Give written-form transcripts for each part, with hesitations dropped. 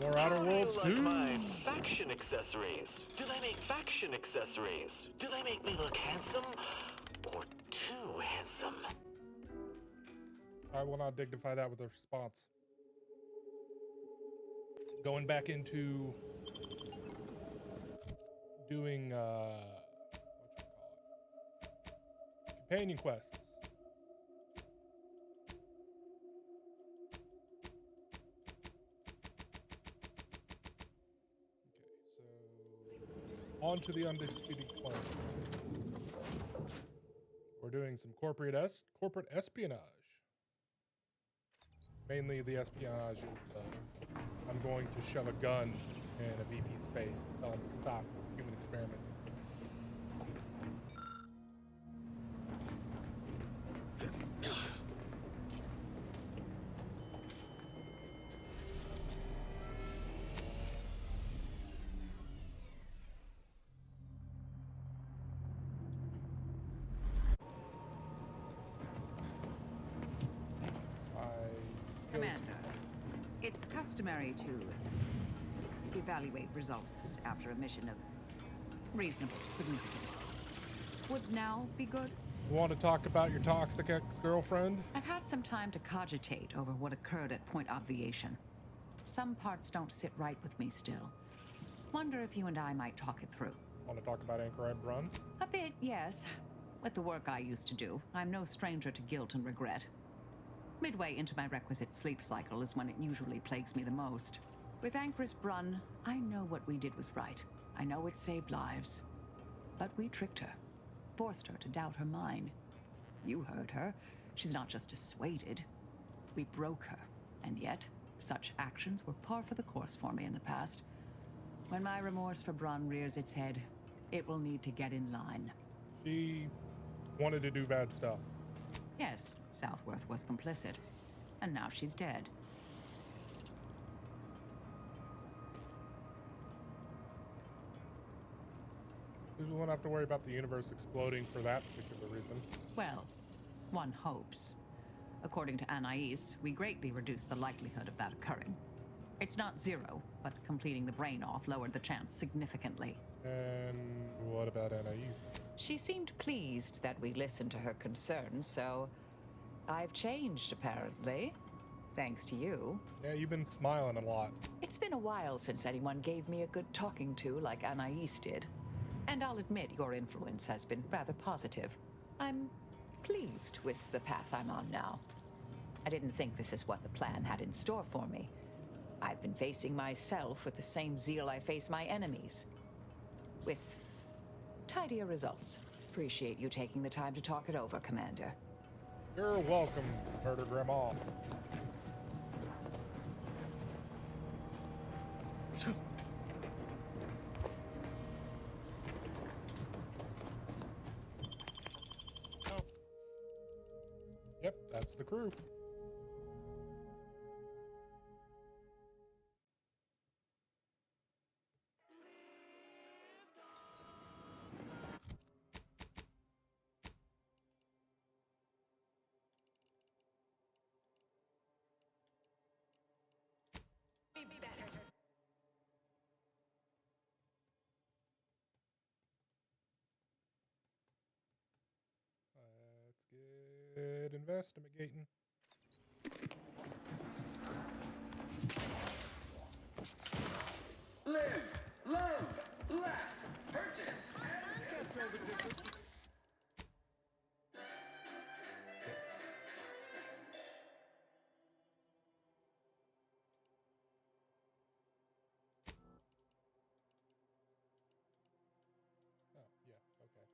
More Outer Worlds How do you like 2. my faction accessories? Do they make faction accessories? Do they make me look handsome? Or too handsome? I will not dignify that with a response. Going back into doing companion quests. Okay, so on to the undisputed claim. We're doing some corporate espionage. Mainly the espionage is I'm going to shove a gun in a VP's face and tell him to stop human experiment. Commander, it's customary to evaluate results after a mission of reasonable significance. Would now be good? Want to talk about your toxic ex-girlfriend? I've had some time to cogitate over what occurred at Point Obviation. Some parts don't sit right with me still. Wonder if you and I might talk it through. Want to talk about Anchorite Brun? A bit, yes. With the work I used to do, I'm no stranger to guilt and regret. Midway into my requisite sleep cycle is when it usually plagues me the most. With Anchoress Brun, I know what we did was right. I know it saved lives. But we tricked her. Forced her to doubt her mind. You heard her. She's not just dissuaded. We broke her. And yet, such actions were par for the course for me in the past. When my remorse for Brun rears its head, it will need to get in line. She wanted to do bad stuff. Yes, Southworth was complicit. And now she's dead. We won't have to worry about the universe exploding for that particular reason. Well, one hopes. According to Anais, we greatly reduced the likelihood of that occurring. It's not zero, but completing the brain off lowered the chance significantly. And what about Anais? She seemed pleased that we listened to her concerns, so I've changed, apparently. Thanks to you. Yeah, you've been smiling a lot. It's been a while since anyone gave me a good talking to like Anais did. And I'll admit your influence has been rather positive. I'm pleased with the path I'm on now. I didn't think this is what the plan had in store for me. I've been facing myself with the same zeal I face my enemies. With tidier results. Appreciate you taking the time to talk it over, Commander. You're welcome, Murder Grandma. Oh. Yep, that's the crew. Let's get investigating. Live, love, laugh, purchase, and Oh, yeah, okay.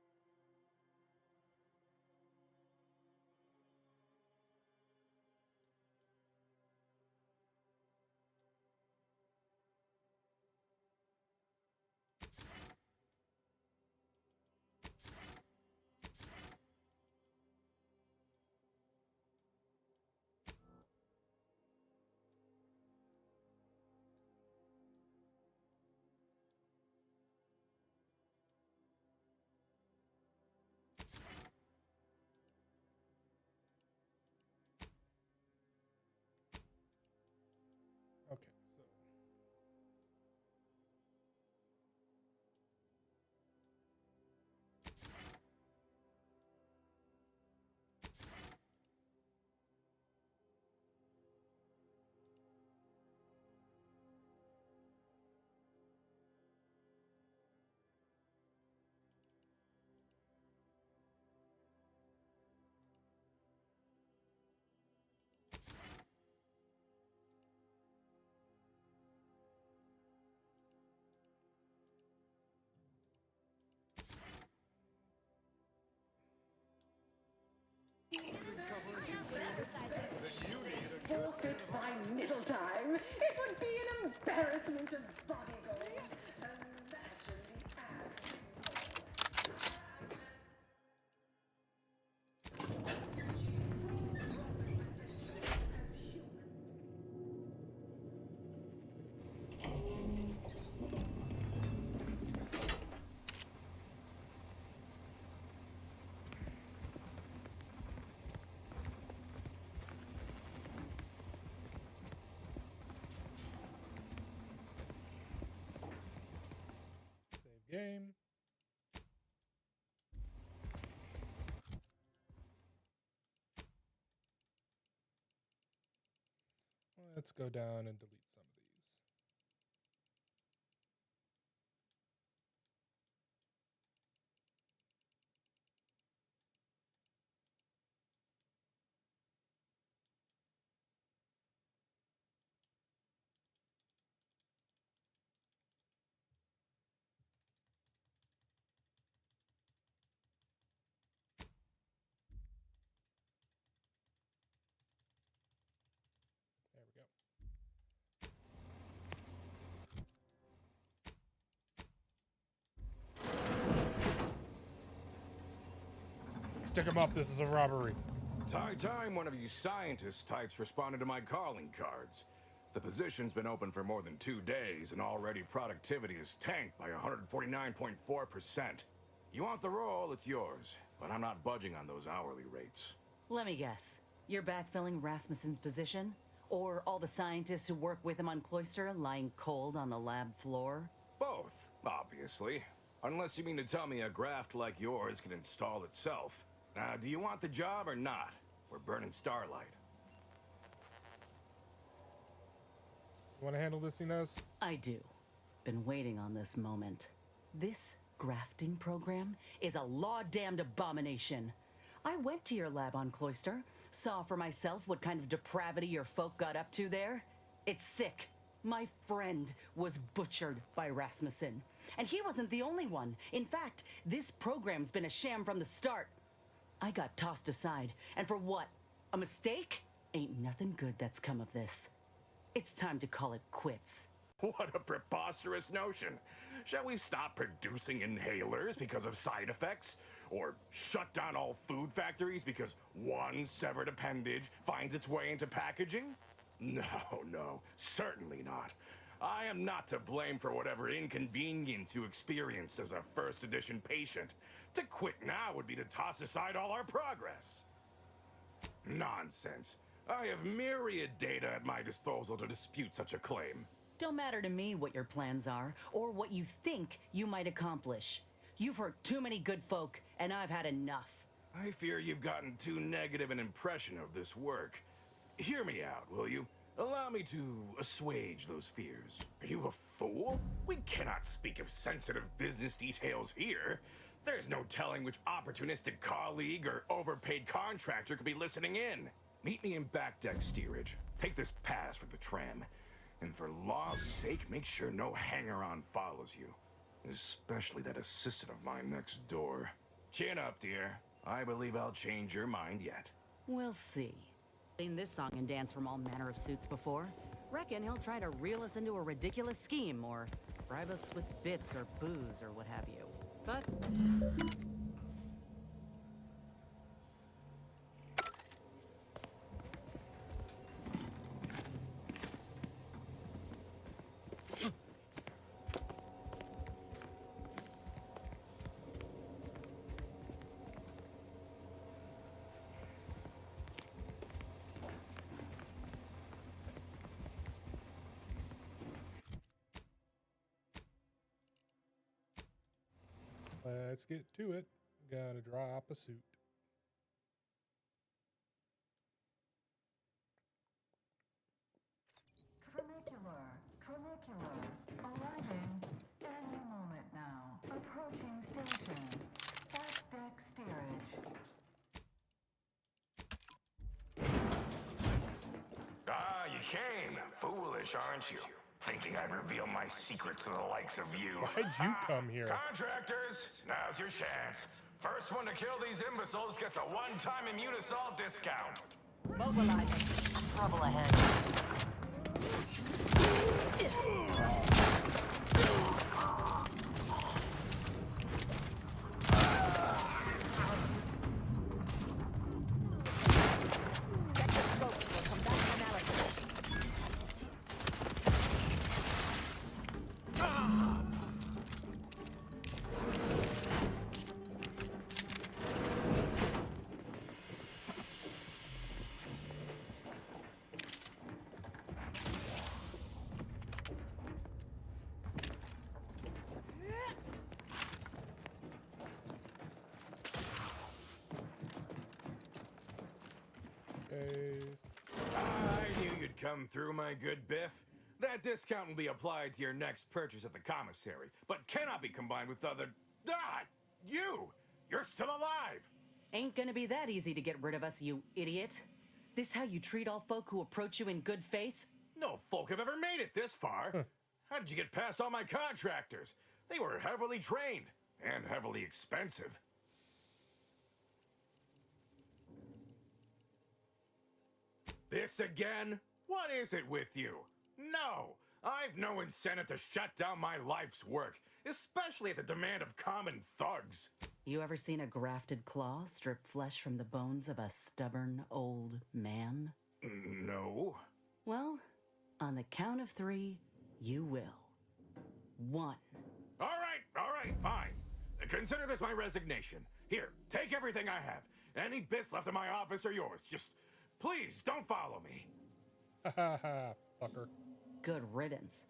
fit by middle time. It would be an embarrassment of body goals. Imagine the abs. Save game. Let's go down and delete some of these. There we go. Stick him up. This is a robbery. It's high time one of you scientist types responded to my calling cards. The position's been open for more than 2 days, and already productivity is tanked by 149.4%. You want the role, it's yours, but I'm not budging on those hourly rates. Let me guess. You're backfilling Rasmussen's position? Or all the scientists who work with him on Cloister lying cold on the lab floor? Both, obviously. Unless you mean to tell me a graft like yours can install itself. Now, do you want the job or not? We're burning starlight. You want to handle this, Inez? I do. Been waiting on this moment. This grafting program is a law-damned abomination. I went to your lab on Cloister, saw for myself what kind of depravity your folk got up to there. It's sick. My friend was butchered by Rasmussen. And he wasn't the only one. In fact, this program's been a sham from the start. I got tossed aside. And for what? A mistake? Ain't nothing good that's come of this. It's time to call it quits. What a preposterous notion. Shall we stop producing inhalers because of side effects? Or shut down all food factories because one severed appendage finds its way into packaging? No, certainly not. I am not to blame for whatever inconvenience you experienced as a first edition patient. To quit now would be to toss aside all our progress. Nonsense. I have myriad data at my disposal to dispute such a claim. Don't matter to me what your plans are, or what you think you might accomplish. You've hurt too many good folk, and I've had enough. I fear you've gotten too negative an impression of this work. Hear me out, will you? Allow me to assuage those fears. Are you a fool? We cannot speak of sensitive business details here. There's no telling which opportunistic colleague or overpaid contractor could be listening in. Meet me in back deck steerage. Take this pass for the tram. And for law's sake, make sure no hanger-on follows you. Especially that assistant of mine next door. Chin up, dear. I believe I'll change your mind yet. We'll see. Seen this song and dance from all manner of suits before. Reckon he'll try to reel us into a ridiculous scheme, or bribe us with bits or booze or what have you. But... Let's get to it. Gotta drop a suit. Tramicular. Arriving any moment now. Approaching station. Back deck steerage. Ah, you came. Foolish, aren't you? Thinking I'd reveal my secrets to the likes of you. Why'd you come here? Contractors, now's your chance. First one to kill these imbeciles gets a one-time immune assault discount. mobilizing. Trouble ahead. I knew you'd come through, my good Biff. That discount will be applied to your next purchase at the commissary, but cannot be combined with other... Ah! You! You're still alive! Ain't gonna be that easy to get rid of us, you idiot. This how you treat all folk who approach you in good faith? No folk have ever made it this far. How did you get past all my contractors? They were heavily trained and heavily expensive. This again? What is it with you? No, I've no incentive to shut down my life's work, especially at the demand of common thugs. You ever seen a grafted claw strip flesh from the bones of a stubborn old man? No. Well, on the count of 3, you will. 1. All right, fine. Consider this my resignation. Here, take everything I have. Any bits left in my office are yours. Just, please, don't follow me. Ha ha ha, fucker. Good riddance.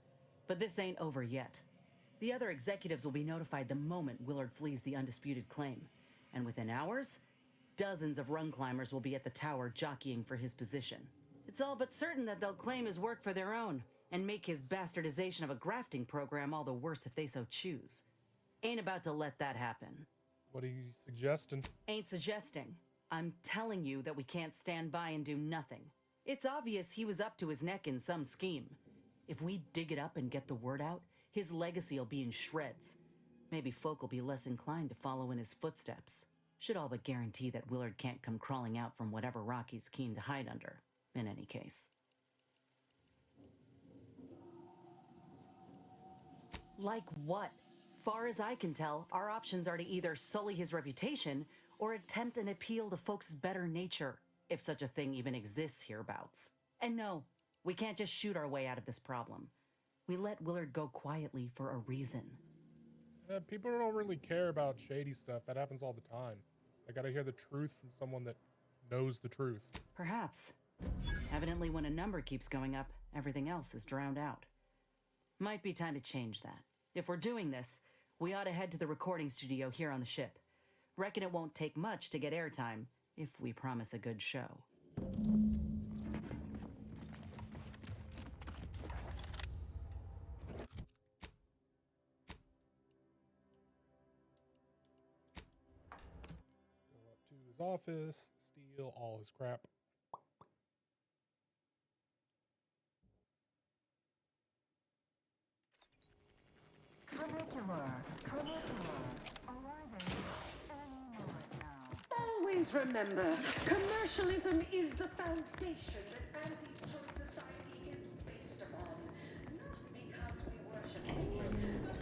But this ain't over yet. The other executives will be notified the moment Willard flees the undisputed claim. And within hours, dozens of rung climbers will be at the tower jockeying for his position. It's all but certain that they'll claim his work for their own and make his bastardization of a grafting program all the worse if they so choose. Ain't about to let that happen. What are you suggesting? Ain't suggesting. I'm telling you that we can't stand by and do nothing. It's obvious he was up to his neck in some scheme. If we dig it up and get the word out, his legacy will be in shreds. Maybe folk will be less inclined to follow in his footsteps. Should all but guarantee that Willard can't come crawling out from whatever rock he's keen to hide under, in any case. Like what? Far as I can tell, our options are to either sully his reputation or attempt an appeal to folks' better nature, if such a thing even exists hereabouts. And no, we can't just shoot our way out of this problem. We let Willard go quietly for a reason. People don't really care about shady stuff. That happens all the time. I gotta hear the truth from someone that knows the truth. Perhaps. Evidently, when a number keeps going up, everything else is drowned out. Might be time to change that. If we're doing this, we ought to head to the recording studio here on the ship. Reckon it won't take much to get airtime, if we promise a good show. Go up to his office, steal all his crap. Trinicular. Arriving any moment now. Always remember, commercialism is the foundation that anti-choice society is based upon. Not because we worship war, but because our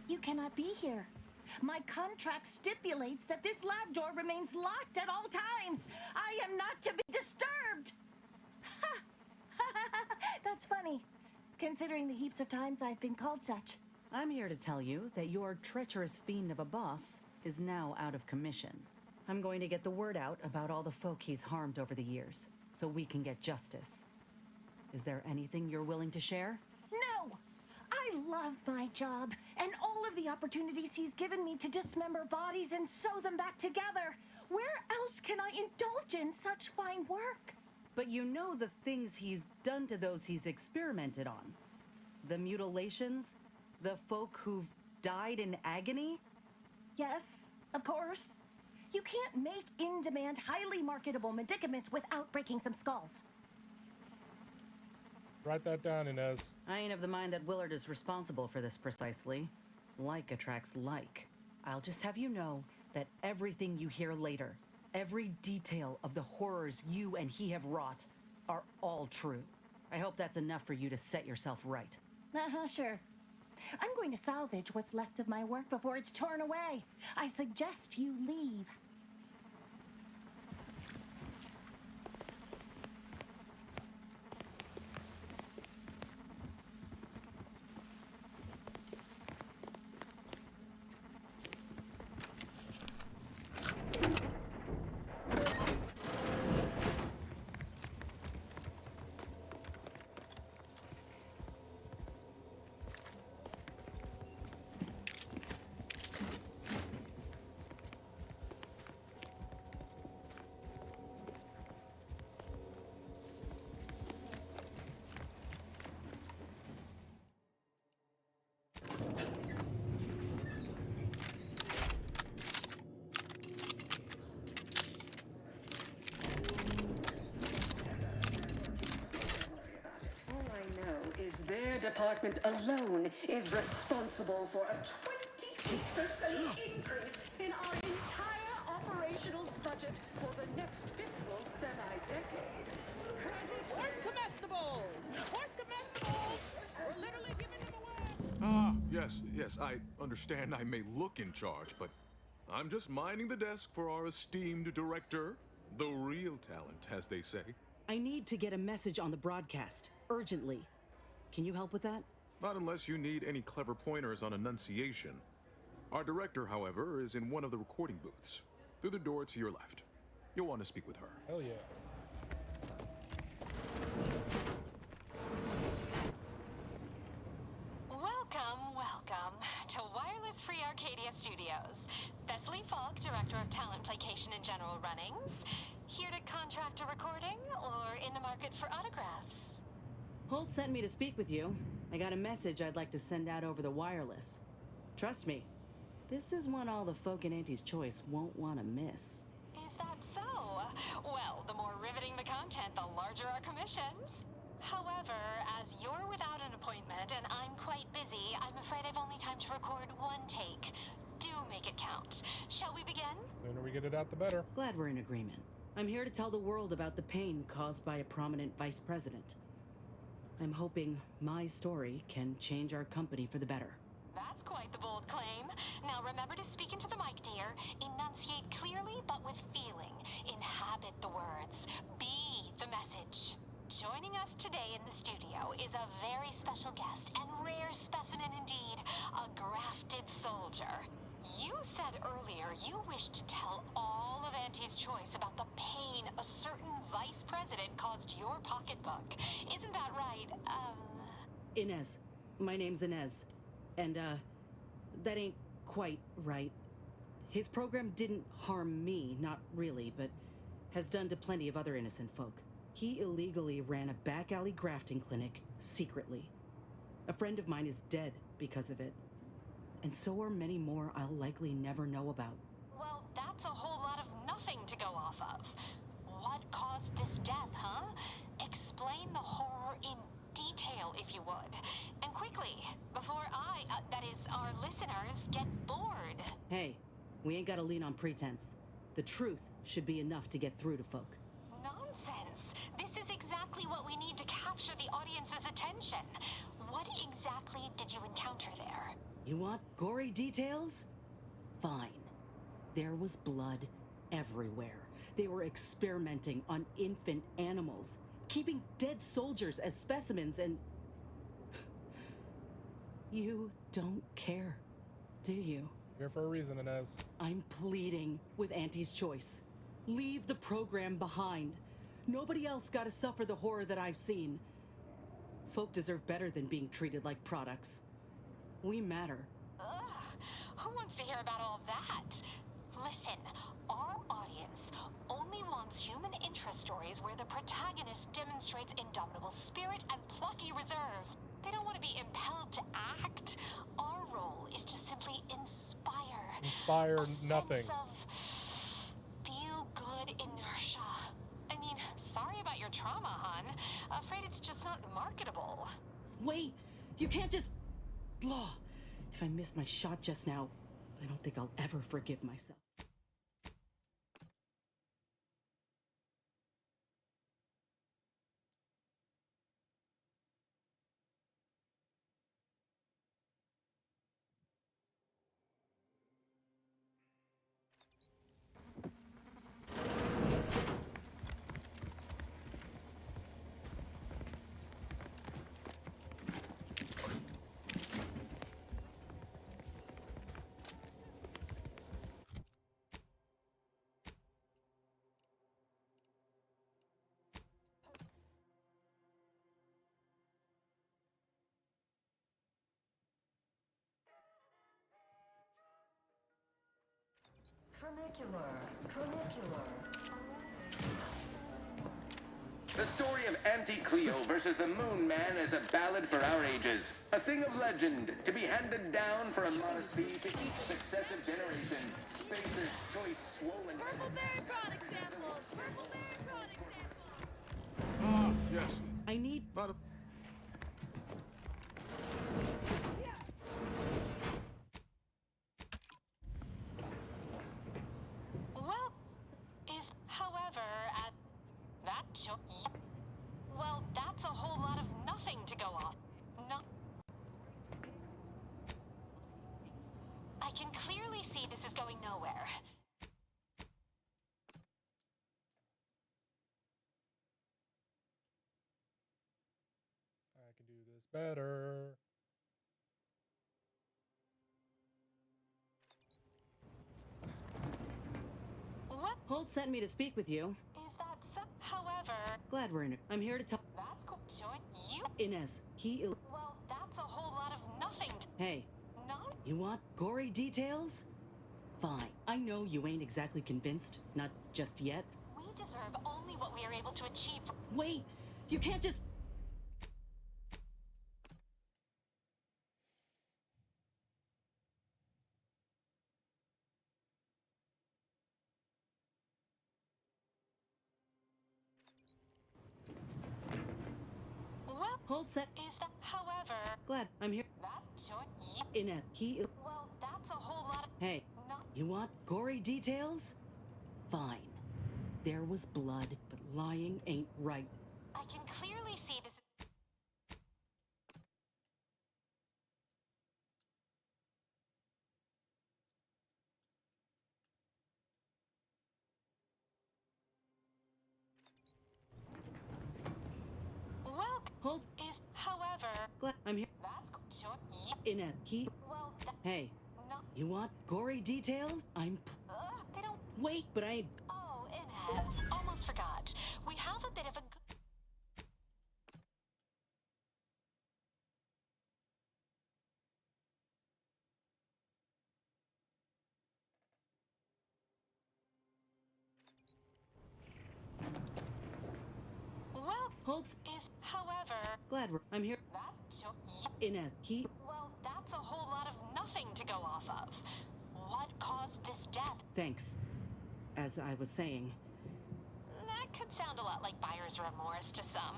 You cannot be here. My contract stipulates that this lab door remains locked at all times. I am not to be disturbed. Ha! That's funny, considering the heaps of times I've been called such. I'm here to tell you that your treacherous fiend of a boss is now out of commission. I'm going to get the word out about all the folk he's harmed over the years, so we can get justice. Is there anything you're willing to share? No! I love my job, and all of the opportunities he's given me to dismember bodies and sew them back together. Where else can I indulge in such fine work? But you know the things he's done to those he's experimented on. The mutilations, the folk who've died in agony. Yes, of course. You can't make in-demand, highly marketable medicaments without breaking some skulls. Write that down, Inez. I ain't of the mind that Willard is responsible for this precisely. Like attracts like. I'll just have you know that everything you hear later, every detail of the horrors you and he have wrought, are all true. I hope that's enough for you to set yourself right. Sure. I'm going to salvage what's left of my work before it's torn away. I suggest you leave. Their department alone is responsible for a 28% increase in our entire operational budget for the next fiscal semi-decade. Horse comestibles! Horse comestibles! We're literally giving them away! Ah, yes, I understand I may look in charge, but I'm just minding the desk for our esteemed director. The real talent, as they say. I need to get a message on the broadcast, urgently. Can you help with that? Not unless you need any clever pointers on enunciation. Our director, however, is in one of the recording booths. Through the door to your left. You'll want to speak with her. Hell yeah. Welcome to Wireless Free Arcadia Studios. Thessaly Falk, Director of Talent Placation and General Runnings. Here to contract a recording or in the market for autographs? Holt sent me to speak with you. I got a message I'd like to send out over the wireless. Trust me, this is one all the folk in Auntie's Choice won't want to miss. Is that so? Well, the more riveting the content, the larger our commissions. However, as you're without an appointment and I'm quite busy, I'm afraid I've only time to record one take. Do make it count. Shall we begin? Sooner we get it out, the better. Glad we're in agreement. I'm here to tell the world about the pain caused by a prominent vice president. I'm hoping my story can change our company for the better. That's quite the bold claim. Now remember to speak into the mic, dear. Enunciate clearly, but with feeling. Inhabit the words. Be the message. Joining us today in the studio is a very special guest and rare specimen indeed, a grafted soldier. You said earlier you wished to tell all of Auntie's Choice about the pain a certain vice president caused your pocketbook. Isn't that right? Inez. My name's Inez. And, that ain't quite right. His program didn't harm me, not really, but has done to plenty of other innocent folk. He illegally ran a back alley grafting clinic, secretly. A friend of mine is dead because of it. And so are many more I'll likely never know about. Well, that's a whole lot of nothing to go off of. What caused this death, huh? Explain the horror in detail, if you would. And quickly, before that is, our listeners, get bored. Hey, we ain't gotta lean on pretense. The truth should be enough to get through to folk. Nonsense. This is exactly what we need to capture the audience's attention. What exactly did you encounter there? You want gory details? Fine. There was blood everywhere. They were experimenting on infant animals. keeping dead soldiers as specimens and... You don't care, do you? Here for a reason, Inez. I'm pleading with Auntie's choice. Leave the program behind. Nobody else got to suffer the horror that I've seen. Folk deserve better than being treated like products. We matter. Ugh, who wants to hear about all that? Listen, our audience only wants human interest stories where the protagonist demonstrates indomitable spirit and plucky reserve. They don't want to be impelled to act. Our role is to simply inspire. Inspire a nothing. Sense of feel-good inertia. I mean, sorry about your trauma, hon. Afraid it's just not marketable. Wait, you can't just... Blah. If I missed my shot just now, I don't think I'll ever forgive myself. Tramicular. The story of Auntie Cleo versus the Moon Man is a ballad for our ages. A thing of legend, to be handed down for a modest fee to each successive generation. Spacer's choice swollen... Purpleberry product samples! Purpleberry product samples! Ah, yes. I need... Not a... Well, however, at that well, that's a whole lot of nothing to go off. No. I can clearly see this is going nowhere. I can do this better. What Holt sent me to speak with you. is that? However, Glad we're in it. I'm here to talk... that's cool. Join you? Inez, he... Well, that's a whole lot of nothing to... Hey, Not? you want gory details? Fine. I know you ain't exactly convinced. Not just yet. We deserve only what we are able to achieve. Wait! You can't just... Well, Holt sent... is that? However, Glad I'm here. that join you? Inez, he... Well, that's a whole lot of... Hey, Not... you want gory details? Fine. There was blood, but lying ain't right. I can clearly see this. Well, Holt... is, however, Glad I'm here. that's join you? Inez, he... Well, that... Hey, Not... you want gory details? they don't... Wait, but I... Oh, Inez. Almost forgot. We have a bit of a... Well, Holt's... is, however, Glad I'm here. that join you? Inez, he... Well, that's a whole lot of nothing to go off of. What caused this death? Thanks. As I was saying... That could sound a lot like buyer's remorse to some.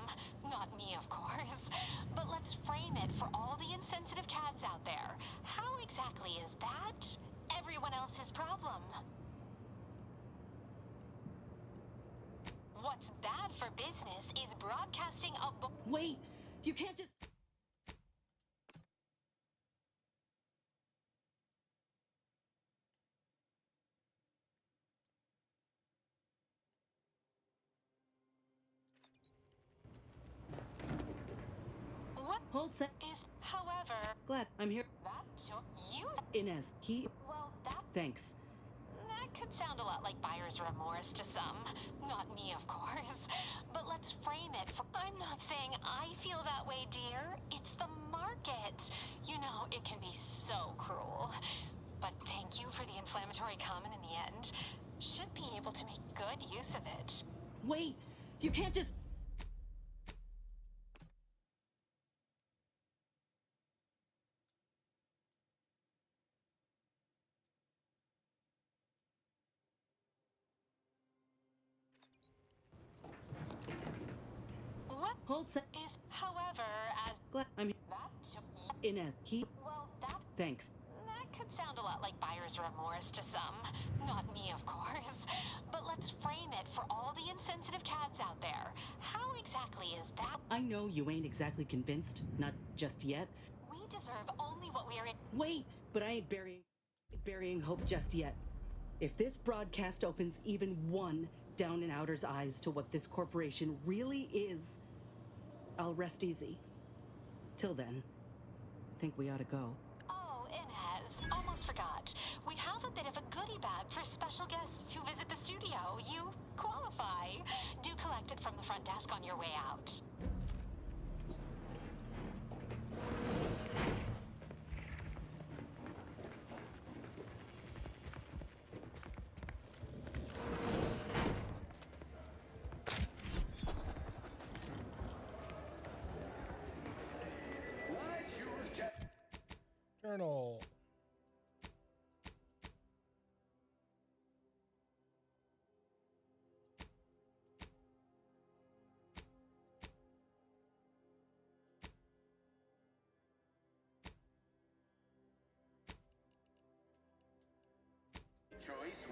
Not me, of course. But let's frame it for all the insensitive cats out there. How exactly is that everyone else's problem? What's bad for business is broadcasting a Wait! You can't just... Hold set. Is, however, Glad I'm here. that you. Inez, he. Well, that Thanks. that could sound a lot like buyer's remorse to some. Not me, of course. But let's frame it. I'm not saying I feel that way, dear. It's the market. You know, it can be so cruel. But thank you for the inflammatory comment in the end. Should be able to make good use of it. Wait! You can't just. What Hold set. is, however, as Glad I'm here. that Inez, he. well, that Thanks. that could sound a lot like buyer's remorse to some. Not me, of course. But let's frame it for all the insensitive cats out there. How exactly is that? I know you ain't exactly convinced, not just yet. We deserve only what we are in. Wait, but I ain't burying hope just yet. If this broadcast opens even one down and outer's eyes to what this corporation really is, I'll rest easy. Till then, I think we ought to go. Oh, Inez, almost forgot. We have a bit of a goodie bag for special guests who visit the studio. You qualify. Do collect it from the front desk on your way out. Why choose Jet? Journal. Choice.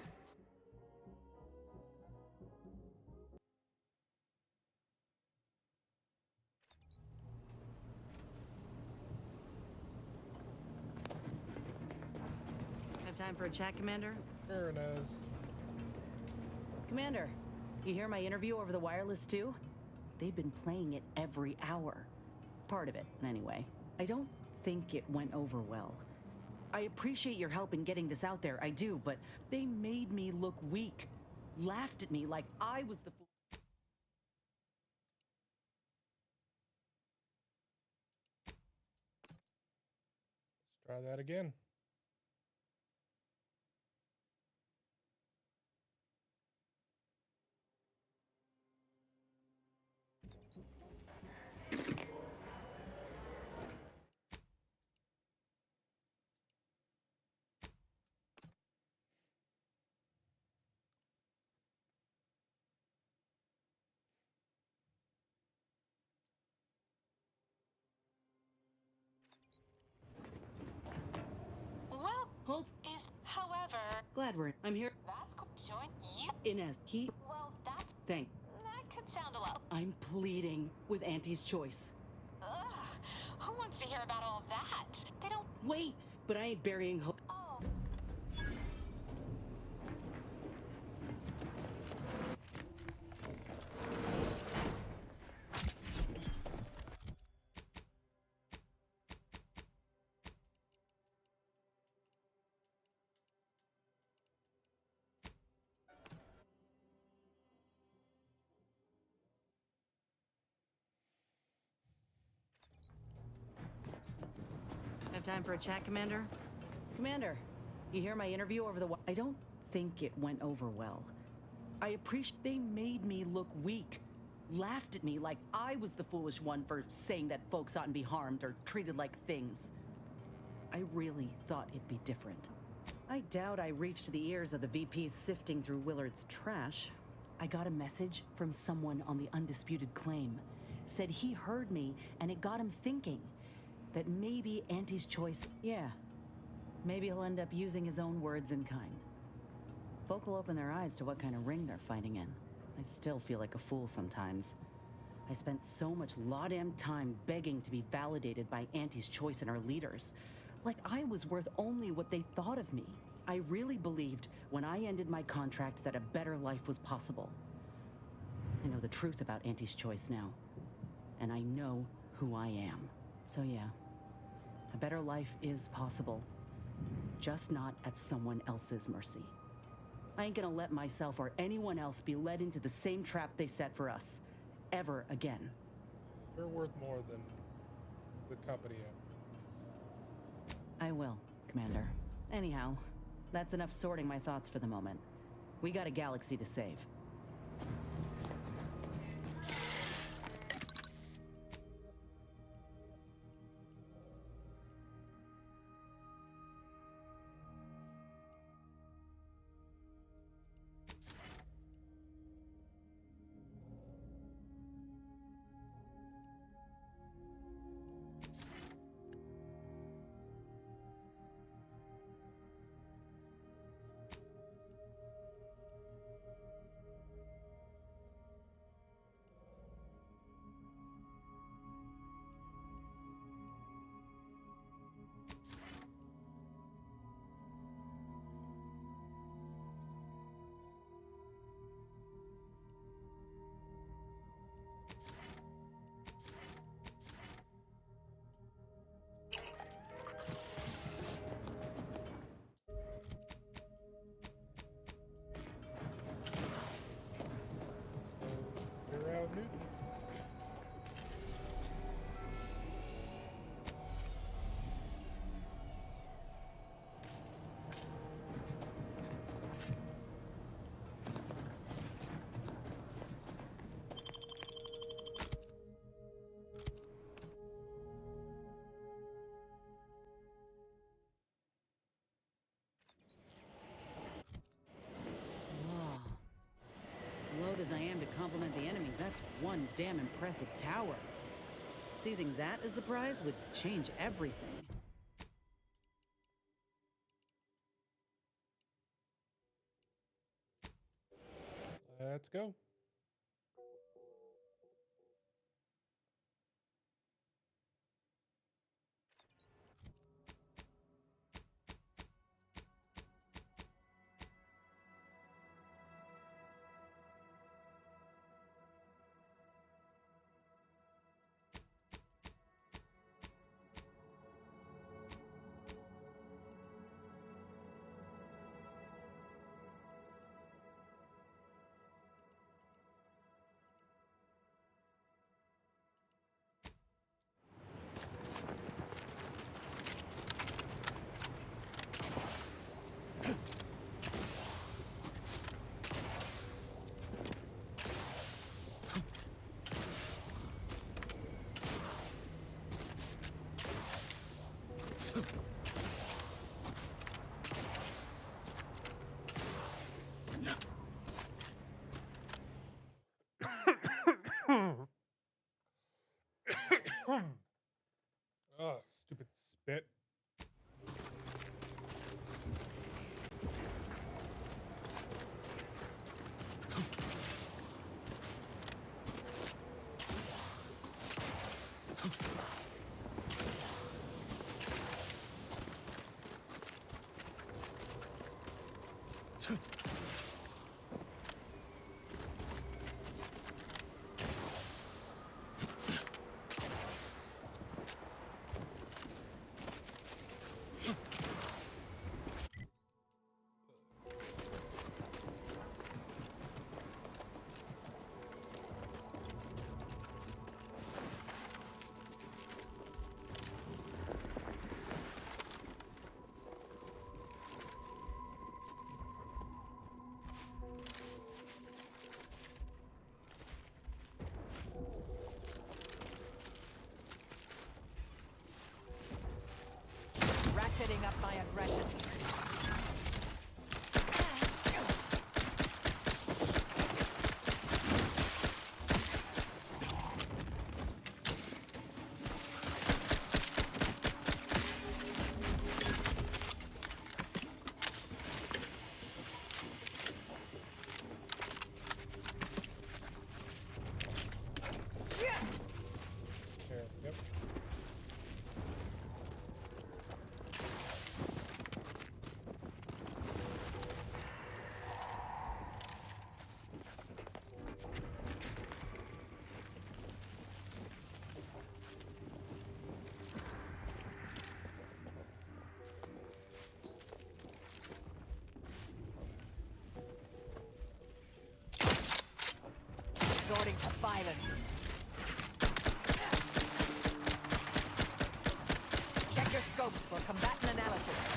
Have time for a chat, Commander? Sure, Inez. Commander, you hear my interview over the wireless too? They've been playing it every hour. Part of it, anyway. I don't think it went over well. I appreciate your help in getting this out there, I do, but they made me look weak. Laughed at me like I was the fool. Let's try that again. Well, Hold. is, however, Glad I'm here. that's cool. Join you. Inez, he. Well, that Thank. could sound a lot. I'm pleading with Auntie's choice. Ugh, who wants to hear about all that? They don't. Wait, but I ain't burying hope. Oh. Have time for a chat, Commander? Commander, you hear my interview over the I don't think it went over well. I appreciate they made me look weak. Laughed at me like I was the foolish one for saying that folks oughtn't be harmed or treated like things. I really thought it'd be different. I doubt I reached the ears of the VPs sifting through Willard's trash. I got a message from someone on the undisputed claim. Said he heard me and it got him thinking that maybe Auntie's choice, yeah, maybe he'll end up using his own words in kind. Folk will open their eyes to what kind of ring they're fighting in. I still feel like a fool sometimes. I spent so much law-damn time begging to be validated by Auntie's choice and her leaders. Like I was worth only what they thought of me. I really believed when I ended my contract that a better life was possible. I know the truth about Auntie's choice now. And I know who I am. So yeah, a better life is possible. Just not at someone else's mercy. I ain't gonna let myself or anyone else be led into the same trap they set for us. Ever again. You're worth more than the company. I will, Commander. Anyhow, that's enough sorting my thoughts for the moment. We got a galaxy to save. You're out, Newton. Loath as I am to compliment the enemy, that's one damn impressive tower. Seizing that as a prize would change everything. Let's go. Oh, stupid spit. Ratcheting up my aggression. There, yep. silence. Check your scopes for combatant analysis.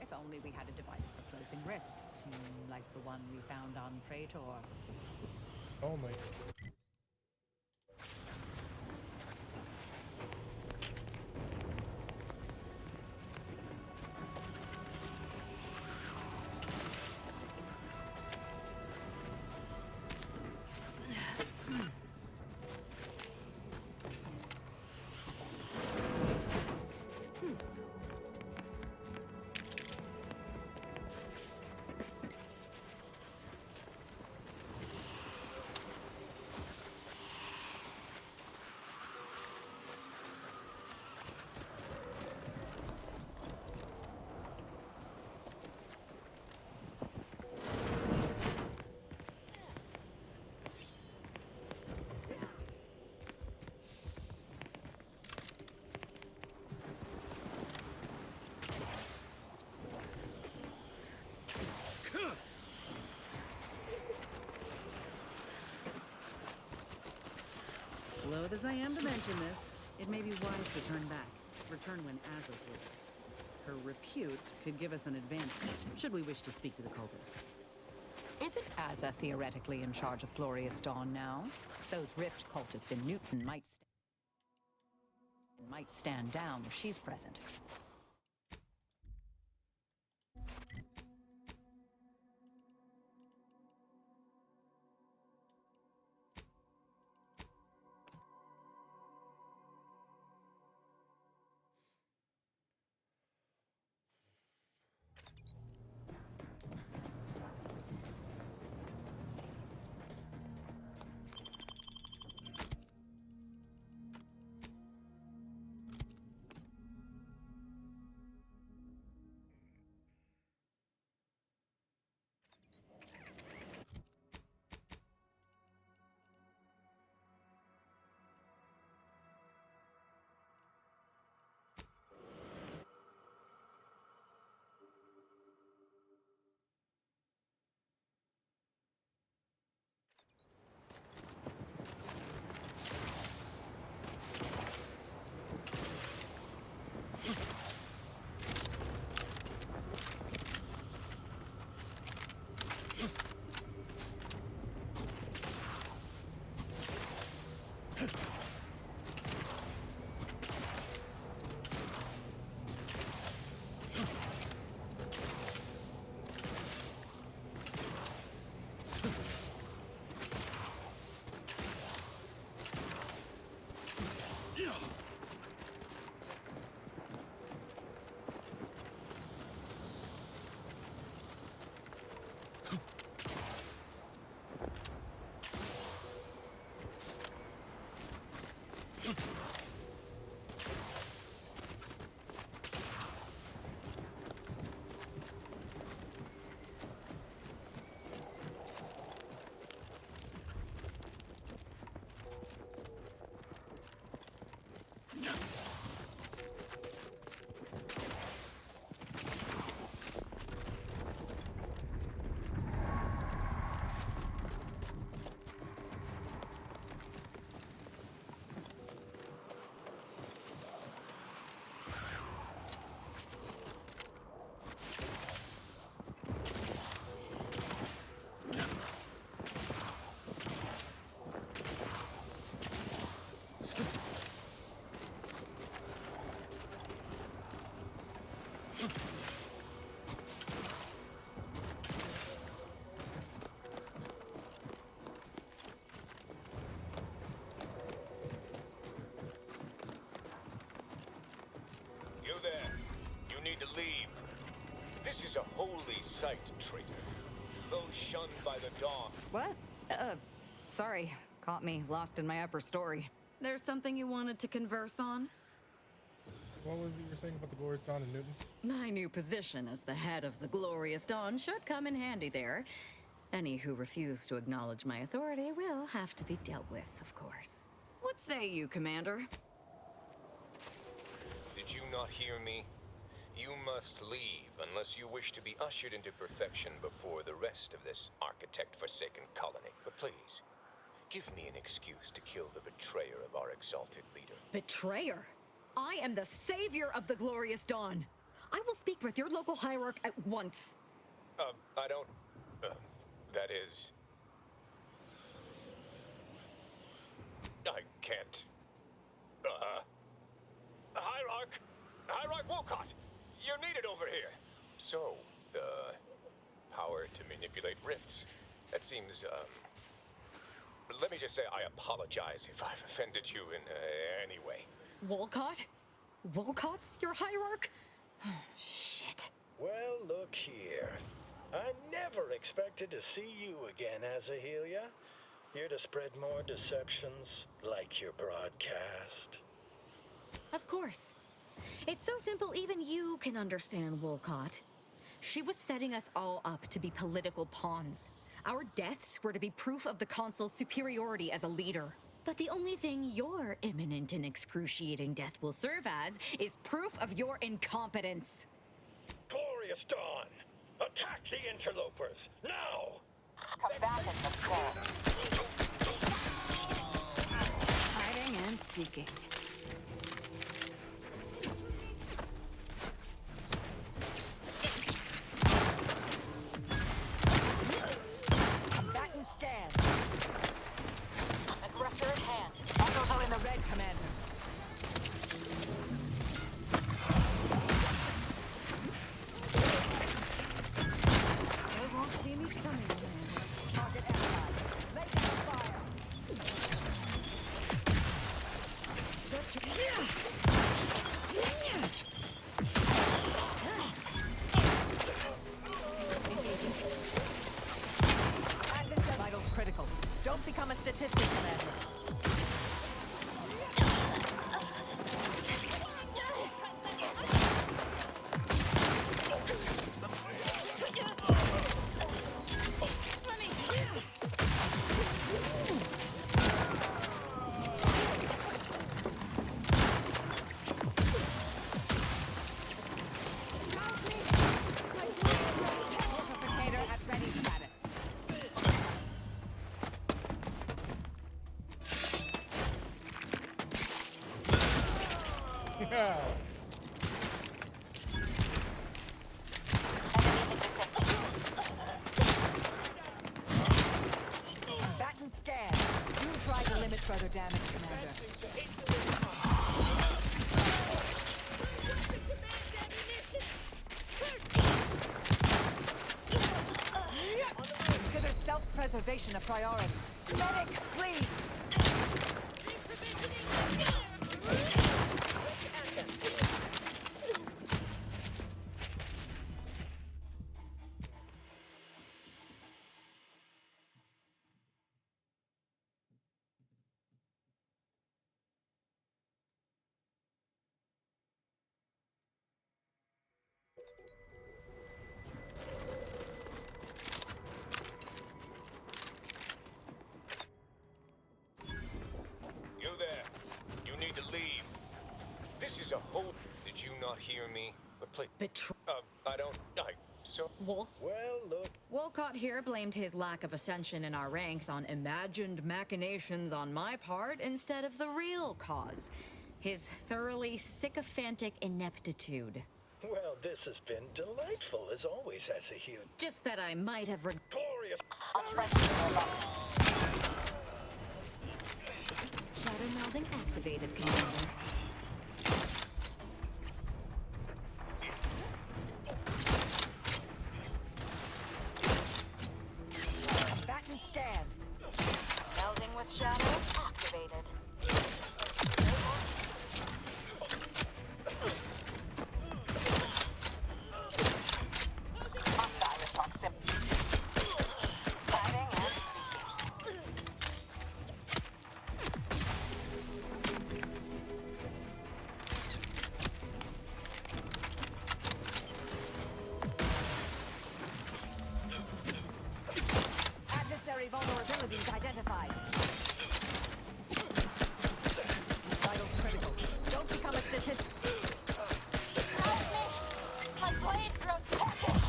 If only we had a device for closing rifts, like the one we found on Praetor. Only. Loath as I am to mention this, it may be wise to turn back. Return when Azza's with us. Her repute could give us an advantage, should we wish to speak to the cultists. Isn't Azza theoretically in charge of Glorious Dawn now? Those Rift cultists in Newton might stand down if she's present. leave. This is a holy site, traitor. Those shunned by the dawn. What? Sorry. Caught me lost in my upper story. There's something you wanted to converse on? What was it you were saying about the Glorious Dawn and Newton? My new position as the head of the Glorious Dawn should come in handy there. Any who refuse to acknowledge my authority will have to be dealt with, of course. What say you, Commander? Did you not hear me? You must leave unless you wish to be ushered into perfection before the rest of this architect-forsaken colony. But please, give me an excuse to kill the betrayer of our exalted leader. Betrayer? I am the savior of the Glorious Dawn. I will speak with your local hierarch at once. I don't... that is... I can't. Hierarch Wolcott! You're needed over here! So, the power to manipulate rifts. That seems, let me just say I apologize if I've offended you in any way. Wolcott? Wolcott's your hierarch? Shit. Well, look here. I never expected to see you again, Azahelia. Here to spread more deceptions like your broadcast. Of course. It's so simple even you can understand, Wolcott. She was setting us all up to be political pawns. Our deaths were to be proof of the Consul's superiority as a leader. But the only thing your imminent and excruciating death will serve as is proof of your incompetence. Glorious Dawn! Attack the interlopers, now! Combatants observed. Hiding and seeking. Combatant stand. Aggressor at hand. Echoes are in the red, Commander. They won't see me coming, Commander. Target allied. Make them fire. Vitals critical. Don't become a statistic, Commander. Fortificator at ready status. Yeah. Combatant scan. You try to limit further damage, Commander. Consider self-preservation a priority. Medic, please! You there. You need to leave. This is a whole... Did you not hear me? But please... I don't... Well, look... Wolcott here blamed his lack of ascension in our ranks on imagined machinations on my part instead of the real cause. His thoroughly sycophantic ineptitude. Well, this has been delightful, as always, Azahelia. Just that I might have Glorious... Shadow melding activated, Commander. Combatant scan. Melding with shadows activated. vulnerabilities identified. Vitals critical. Don't become a statistic. My blade grows package!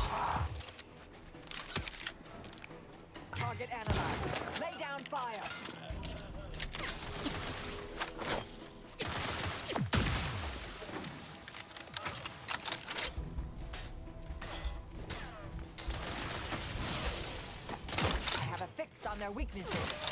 Target analyzed. Lay down fire. I have a fix on their weaknesses.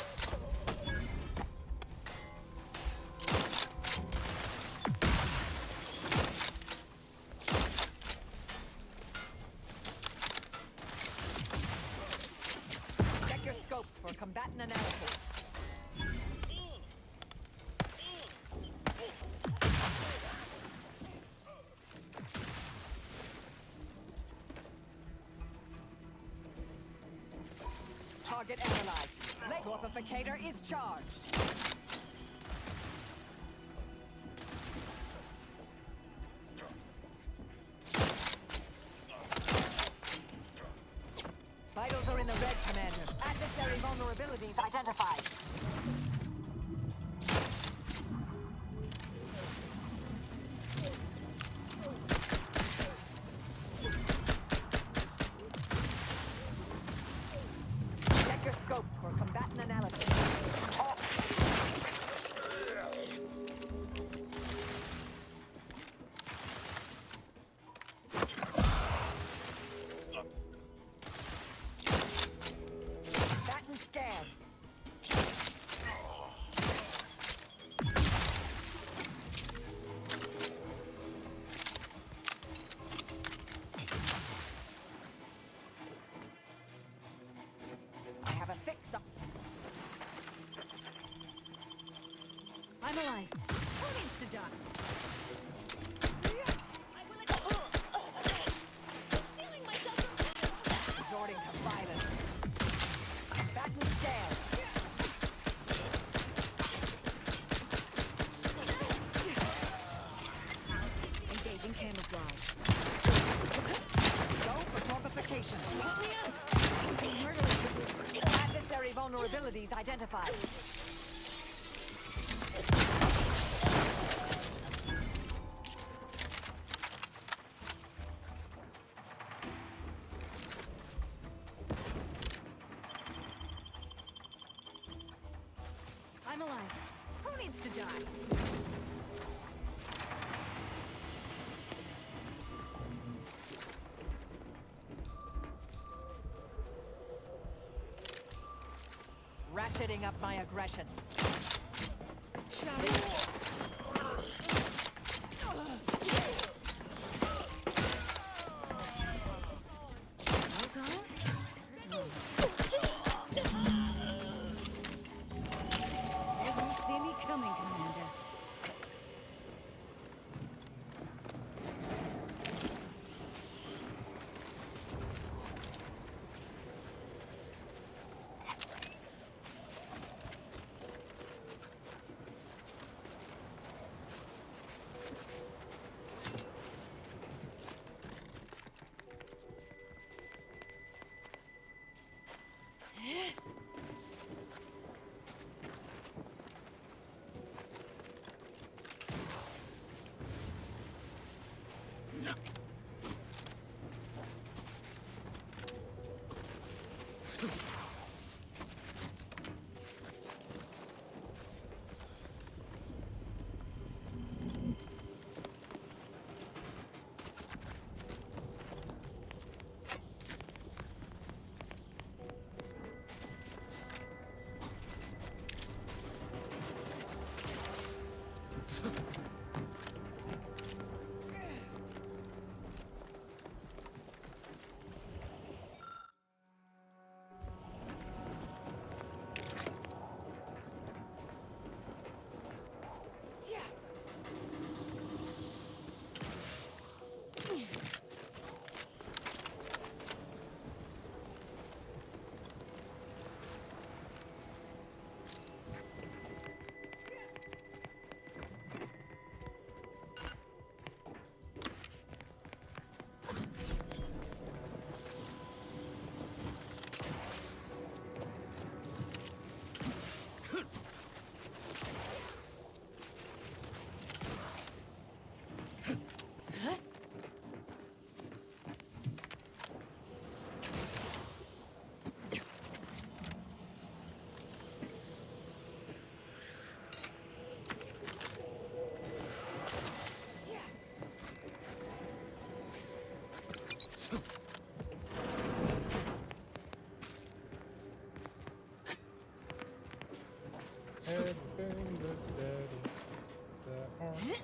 Check your scopes for combatant analysis. Target analyzed. Leg warpificator is charged. Vitals are in the red, Commander. Adversary vulnerabilities identified. Check your scope for combatant analysis. Combatant scan. I have a fix up. I'm alive. Who needs to die? Resorting to violence. Combatant scan. Engaging camouflage. Go for fortification. Where do I Adversary vulnerabilities identified. I'm alive. Who needs to die? Ratcheting up my aggression. They won't see me coming, Commander. Everything that's dead is that heart.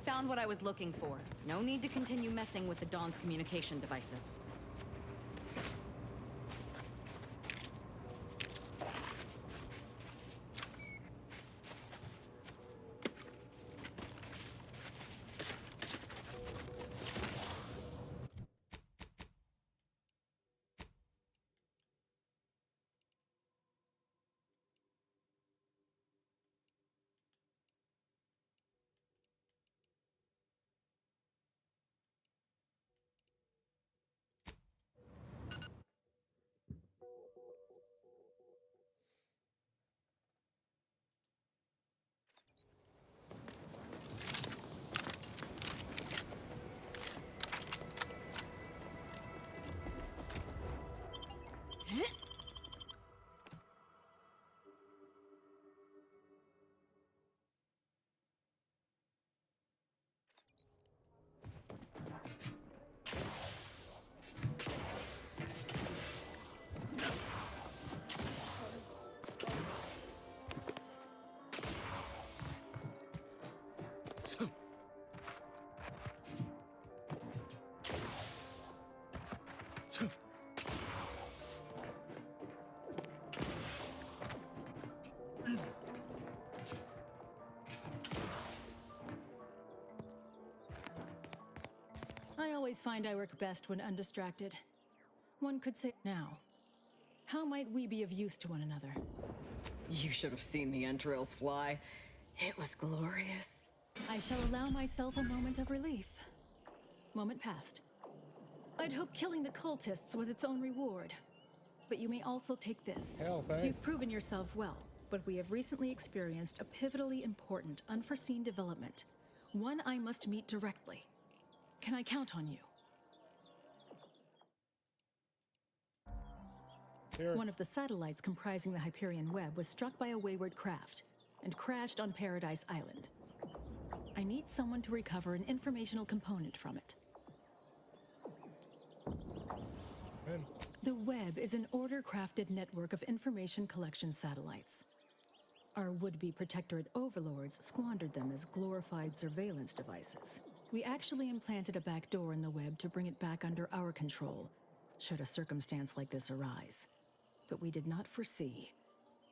Found what I was looking for. No need to continue messing with the Dawn's communication devices. I always find I work best when undistracted. One could say now. How might we be of use to one another? You should have seen the entrails fly. It was glorious. I shall allow myself a moment of relief. Moment passed. I'd hoped killing the cultists was its own reward. But you may also take this. Hell, thanks. You've proven yourself well, but we have recently experienced a pivotally important, unforeseen development. One I must meet directly. Can I count on you? Here. One of the satellites comprising the Hyperion web was struck by a wayward craft and crashed on Paradise Island. I need someone to recover an informational component from it. Man. The web is an order-crafted network of information collection satellites. Our would-be Protectorate overlords squandered them as glorified surveillance devices. We actually implanted a back door in the web to bring it back under our control, should a circumstance like this arise. But we did not foresee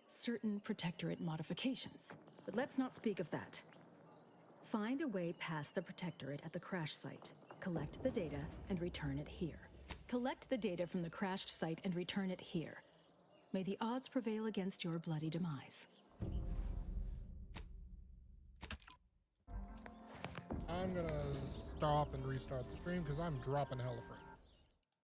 certain Protectorate modifications. But let's not speak of that. Find a way past the Protectorate at the crash site, collect the data, and return it here. Collect the data from the crashed site and return it here. May the odds prevail against your bloody demise. I'm gonna stop and restart the stream because I'm dropping hella frames.